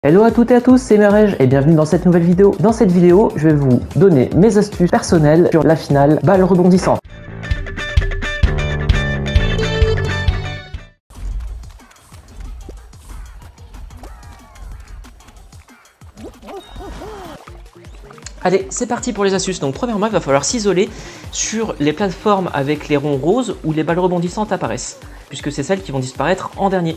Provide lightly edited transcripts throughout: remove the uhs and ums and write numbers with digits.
Hello à toutes et à tous, c'est Merej et bienvenue dans cette nouvelle vidéo. Dans cette vidéo, je vais vous donner mes astuces personnelles sur la finale balle rebondissante. Allez, c'est parti pour les astuces. Donc premièrement, il va falloir s'isoler sur les plateformes avec les ronds roses où les balles rebondissantes apparaissent, puisque c'est celles qui vont disparaître en dernier.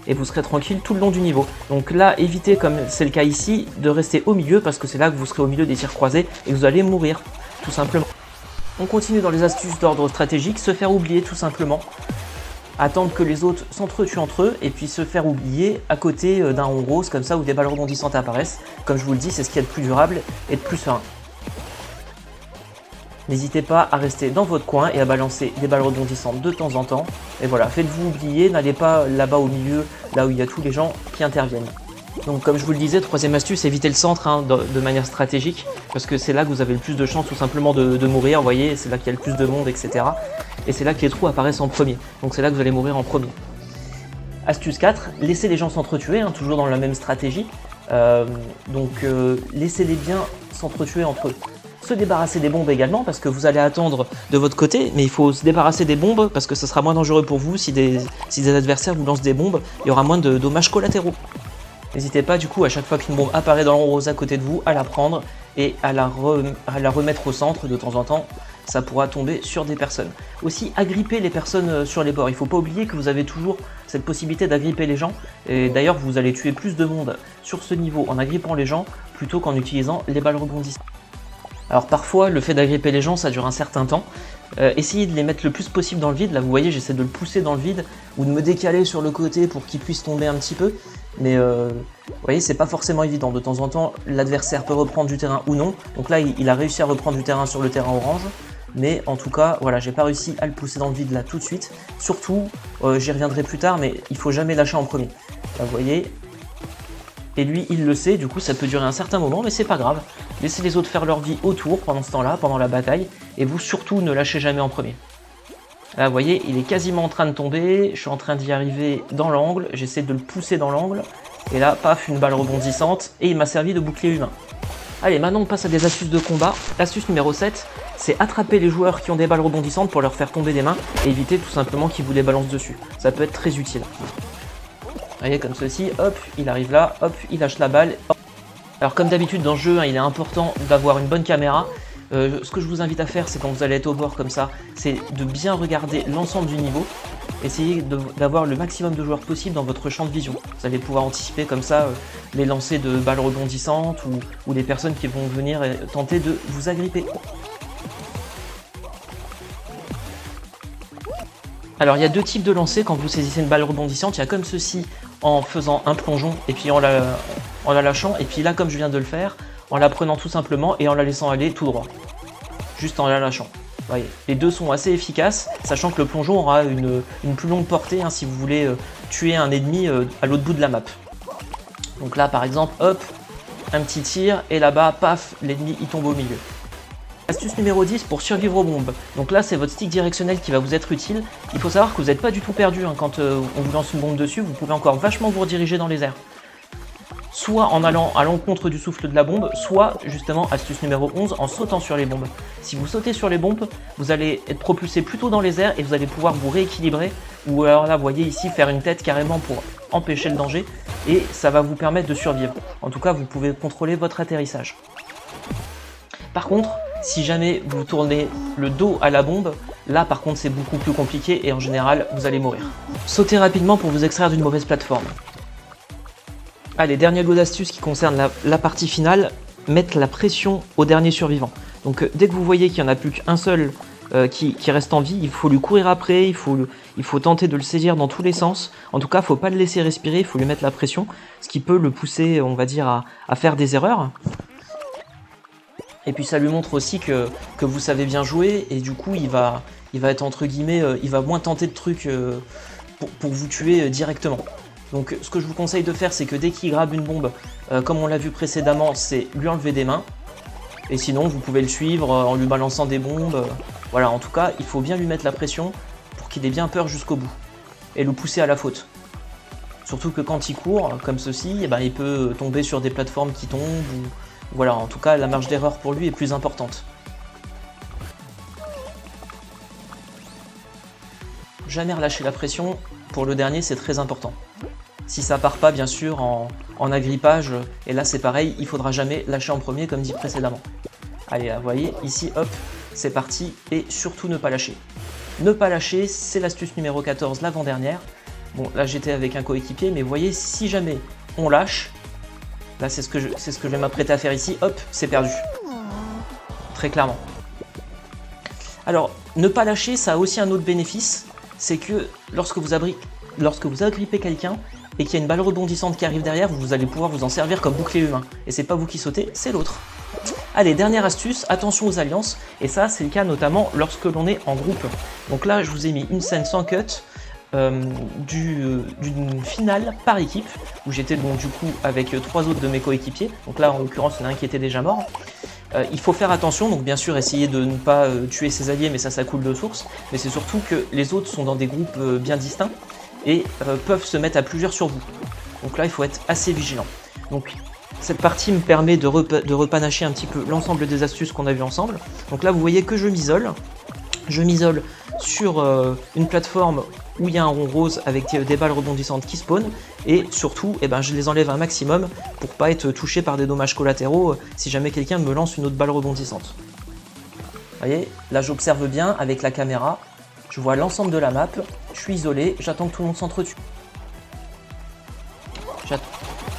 Et vous serez tranquille tout le long du niveau. Donc là, évitez, comme c'est le cas ici, de rester au milieu, parce que c'est là que vous serez au milieu des tirs croisés et que vous allez mourir, tout simplement. On continue dans les astuces d'ordre stratégique, se faire oublier tout simplement. Attendre que les autres s'entretuent entre eux et puis se faire oublier à côté d'un rond rose comme ça où des balles rebondissantes apparaissent. Comme je vous le dis, c'est ce qui est le plus durable et le plus serein. N'hésitez pas à rester dans votre coin et à balancer des balles rebondissantes de temps en temps. Et voilà, faites-vous oublier, n'allez pas là-bas au milieu, là où il y a tous les gens qui interviennent. Donc comme je vous le disais, troisième astuce, évitez le centre de manière stratégique, parce que c'est là que vous avez le plus de chances tout simplement de mourir, vous voyez, c'est là qu'il y a le plus de monde, etc. Et c'est là que les trous apparaissent en premier, donc c'est là que vous allez mourir en premier. Astuce 4, laissez les gens s'entretuer, toujours dans la même stratégie, laissez-les bien s'entretuer entre eux. Se débarrasser des bombes également, parce que vous allez attendre de votre côté, mais il faut se débarrasser des bombes, parce que ce sera moins dangereux pour vous si des adversaires vous lancent des bombes, il y aura moins de dommages collatéraux. N'hésitez pas du coup à chaque fois qu'une bombe apparaît dans le rond rose à côté de vous, à la prendre et à la remettre au centre de temps en temps, ça pourra tomber sur des personnes. Aussi agripper les personnes sur les bords, il ne faut pas oublier que vous avez toujours cette possibilité d'agripper les gens, et d'ailleurs vous allez tuer plus de monde sur ce niveau en agrippant les gens plutôt qu'en utilisant les balles rebondissantes. Alors parfois le fait d'agripper les gens ça dure un certain temps, essayez de les mettre le plus possible dans le vide, là vous voyez j'essaie de le pousser dans le vide ou de me décaler sur le côté pour qu'il puisse tomber un petit peu, mais vous voyez c'est pas forcément évident, de temps en temps l'adversaire peut reprendre du terrain ou non, donc là il a réussi à reprendre du terrain sur le terrain orange, mais en tout cas voilà j'ai pas réussi à le pousser dans le vide là tout de suite, surtout j'y reviendrai plus tard mais il faut jamais lâcher en premier, là vous voyez. Et lui, il le sait, du coup ça peut durer un certain moment, mais c'est pas grave. Laissez les autres faire leur vie autour pendant ce temps-là, pendant la bataille, et vous surtout ne lâchez jamais en premier. Là, vous voyez, il est quasiment en train de tomber, je suis en train d'y arriver dans l'angle, j'essaie de le pousser dans l'angle, et là, paf, une balle rebondissante, et il m'a servi de bouclier humain. Allez, maintenant on passe à des astuces de combat. Astuce numéro 7, c'est attraper les joueurs qui ont des balles rebondissantes pour leur faire tomber des mains, et éviter tout simplement qu'ils vous les balancent dessus. Ça peut être très utile. Vous voyez, comme ceci, hop, il arrive là, hop, il lâche la balle. Hop. Alors comme d'habitude dans le jeu, il est important d'avoir une bonne caméra. Ce que je vous invite à faire, c'est quand vous allez être au bord comme ça, c'est de bien regarder l'ensemble du niveau. Essayez d'avoir le maximum de joueurs possible dans votre champ de vision. Vous allez pouvoir anticiper comme ça les lancers de balles rebondissantes ou les personnes qui vont venir tenter de vous agripper. Alors il y a deux types de lancers quand vous saisissez une balle rebondissante, il y a comme ceci en faisant un plongeon et puis en la lâchant, et puis là comme je viens de le faire, en la prenant tout simplement et en la laissant aller tout droit, juste en la lâchant. Voyez. Les deux sont assez efficaces, sachant que le plongeon aura une plus longue portée si vous voulez tuer un ennemi à l'autre bout de la map. Donc là par exemple, hop, un petit tir et là-bas, paf, l'ennemi il tombe au milieu. Astuce numéro 10 pour survivre aux bombes. Donc là c'est votre stick directionnel qui va vous être utile. Il faut savoir que vous n'êtes pas du tout perdu quand on vous lance une bombe dessus, vous pouvez encore vachement vous rediriger dans les airs. Soit en allant à l'encontre du souffle de la bombe, soit justement, astuce numéro 11, en sautant sur les bombes. Si vous sautez sur les bombes, vous allez être propulsé plutôt dans les airs et vous allez pouvoir vous rééquilibrer. Ou alors là vous voyez ici faire une tête carrément pour empêcher le danger et ça va vous permettre de survivre. En tout cas vous pouvez contrôler votre atterrissage. Par contre, si jamais vous tournez le dos à la bombe, là par contre c'est beaucoup plus compliqué et en général vous allez mourir. Sautez rapidement pour vous extraire d'une mauvaise plateforme. Allez, dernier lot d'astuces qui concerne la partie finale, mettre la pression au dernier survivant. Donc dès que vous voyez qu'il n'y en a plus qu'un seul qui reste en vie, il faut lui courir après, il faut tenter de le saisir dans tous les sens. En tout cas, il ne faut pas le laisser respirer, il faut lui mettre la pression, ce qui peut le pousser, on va dire, à faire des erreurs. Et puis ça lui montre aussi que vous savez bien jouer et du coup il va être entre guillemets, il va moins tenter de trucs pour vous tuer directement. Donc ce que je vous conseille de faire, c'est que dès qu'il grabe une bombe, comme on l'a vu précédemment, c'est lui enlever des mains. Et sinon vous pouvez le suivre en lui balançant des bombes. Voilà, en tout cas il faut bien lui mettre la pression pour qu'il ait bien peur jusqu'au bout. Et le pousser à la faute. Surtout que quand il court, comme ceci, eh ben, il peut tomber sur des plateformes qui tombent, ou voilà, en tout cas la marge d'erreur pour lui est plus importante. Jamais relâcher la pression, pour le dernier c'est très important. Si ça part pas bien sûr en agrippage, et là c'est pareil, il faudra jamais lâcher en premier comme dit précédemment. Allez, vous voyez, ici hop, c'est parti, et surtout ne pas lâcher. Ne pas lâcher, c'est l'astuce numéro 14, l'avant-dernière. Bon, là j'étais avec un coéquipier, mais vous voyez, si jamais on lâche, là c'est ce que je vais m'apprêter à faire ici, hop, c'est perdu. Très clairement. Alors, ne pas lâcher, ça a aussi un autre bénéfice, c'est que lorsque vous agrippez quelqu'un et qu'il y a une balle rebondissante qui arrive derrière, vous allez pouvoir vous en servir comme bouclier humain. Et c'est pas vous qui sautez, c'est l'autre. Allez, dernière astuce, attention aux alliances, et ça c'est le cas notamment lorsque l'on est en groupe. Donc là je vous ai mis une scène sans cut d'une finale par équipe, où j'étais donc du coup avec 3 autres de mes coéquipiers, donc là en l'occurrence il y en a un qui était déjà mort. Il faut faire attention, donc bien sûr essayer de ne pas tuer ses alliés, mais ça coule de source, mais c'est surtout que les autres sont dans des groupes bien distincts, et peuvent se mettre à plusieurs sur vous. Donc là il faut être assez vigilant. Donc cette partie me permet de repanacher un petit peu l'ensemble des astuces qu'on a vues ensemble. Donc là vous voyez que je m'isole. Je m'isole sur une plateforme où il y a un rond rose avec des balles rebondissantes qui spawnent. Et surtout, eh ben, je les enlève un maximum pour pas être touché par des dommages collatéraux si jamais quelqu'un me lance une autre balle rebondissante. Vous voyez, là j'observe bien avec la caméra. Je vois l'ensemble de la map. Je suis isolé, j'attends que tout le monde s'entretue.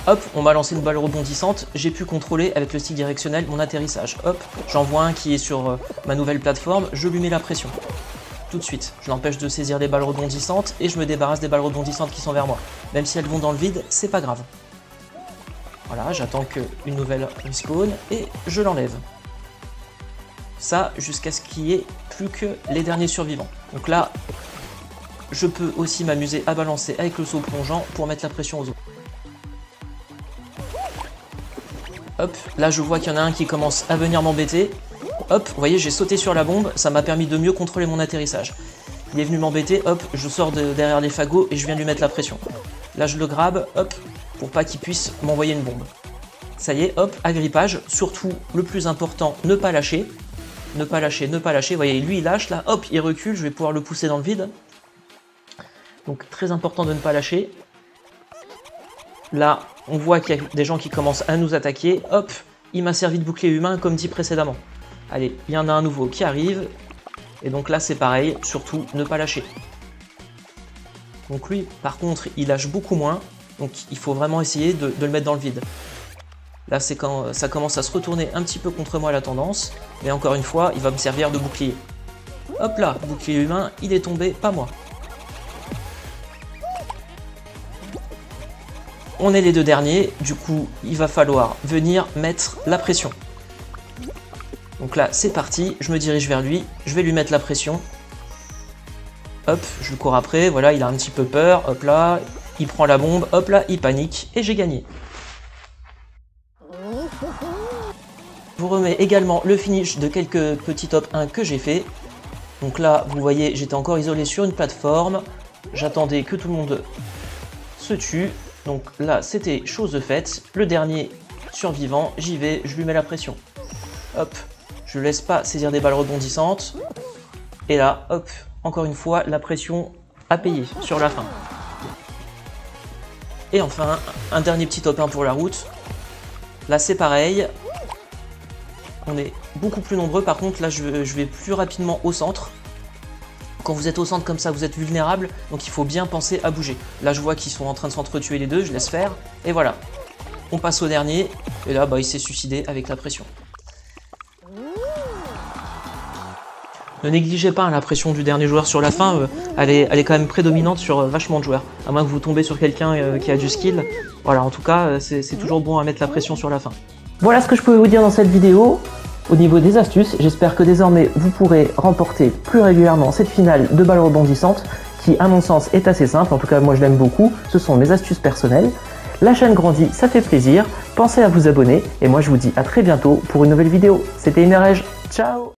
Hop, on m'a lancé une balle rebondissante, j'ai pu contrôler avec le stick directionnel mon atterrissage. Hop, j'en vois un qui est sur ma nouvelle plateforme, je lui mets la pression. Tout de suite, je l'empêche de saisir des balles rebondissantes et je me débarrasse des balles rebondissantes qui sont vers moi. Même si elles vont dans le vide, c'est pas grave. Voilà, j'attends qu'une nouvelle respawn et je l'enlève. Ça, jusqu'à ce qu'il n'y ait plus que les derniers survivants. Donc là, je peux aussi m'amuser à balancer avec le saut plongeant pour mettre la pression aux autres. Hop, là je vois qu'il y en a un qui commence à venir m'embêter. Hop, vous voyez, j'ai sauté sur la bombe, ça m'a permis de mieux contrôler mon atterrissage. Il est venu m'embêter, hop, je sors derrière les fagots et je viens lui mettre la pression. Là je le grabe, hop, pour pas qu'il puisse m'envoyer une bombe. Ça y est, hop, agrippage, surtout le plus important, ne pas lâcher. Ne pas lâcher, ne pas lâcher. Vous voyez, lui il lâche, là, hop, il recule, je vais pouvoir le pousser dans le vide. Donc très important de ne pas lâcher. Là, on voit qu'il y a des gens qui commencent à nous attaquer. Hop, il m'a servi de bouclier humain comme dit précédemment. Allez, il y en a un nouveau qui arrive. Et donc là, c'est pareil, surtout ne pas lâcher. Donc lui, par contre, il lâche beaucoup moins. Donc il faut vraiment essayer de le mettre dans le vide. Là, c'est quand ça commence à se retourner un petit peu contre moi la tendance. Mais encore une fois, il va me servir de bouclier. Hop là, bouclier humain, il est tombé, pas moi. On est les deux derniers, du coup, il va falloir venir mettre la pression. Donc là, c'est parti, je me dirige vers lui, je vais lui mettre la pression. Hop, je le cours après, voilà, il a un petit peu peur, hop là, il prend la bombe, hop là, il panique, et j'ai gagné. Je vous remets également le finish de quelques petits top 1 que j'ai fait. Donc là, vous voyez, j'étais encore isolé sur une plateforme, j'attendais que tout le monde se tue. Donc là, c'était chose faite. Le dernier survivant, j'y vais, je lui mets la pression. Hop, je ne laisse pas saisir des balles rebondissantes. Et là, hop, encore une fois, la pression à payer sur la fin. Et enfin, un dernier petit top 1 pour la route. Là, c'est pareil. On est beaucoup plus nombreux. Par contre, là, je vais plus rapidement au centre. Quand vous êtes au centre comme ça, vous êtes vulnérable, donc il faut bien penser à bouger. Là, je vois qu'ils sont en train de s'entretuer les deux, je laisse faire, et voilà. On passe au dernier, et là, bah, il s'est suicidé avec la pression. Ne négligez pas la pression du dernier joueur sur la fin, elle est quand même prédominante sur vachement de joueurs. À moins que vous tombez sur quelqu'un qui a du skill. Voilà, en tout cas, c'est toujours bon à mettre la pression sur la fin. Voilà ce que je pouvais vous dire dans cette vidéo. Au niveau des astuces, j'espère que désormais vous pourrez remporter plus régulièrement cette finale de balles rebondissantes qui, à mon sens, est assez simple. En tout cas, moi je l'aime beaucoup. Ce sont mes astuces personnelles. La chaîne grandit, ça fait plaisir. Pensez à vous abonner et moi je vous dis à très bientôt pour une nouvelle vidéo. C'était Inerege. Ciao!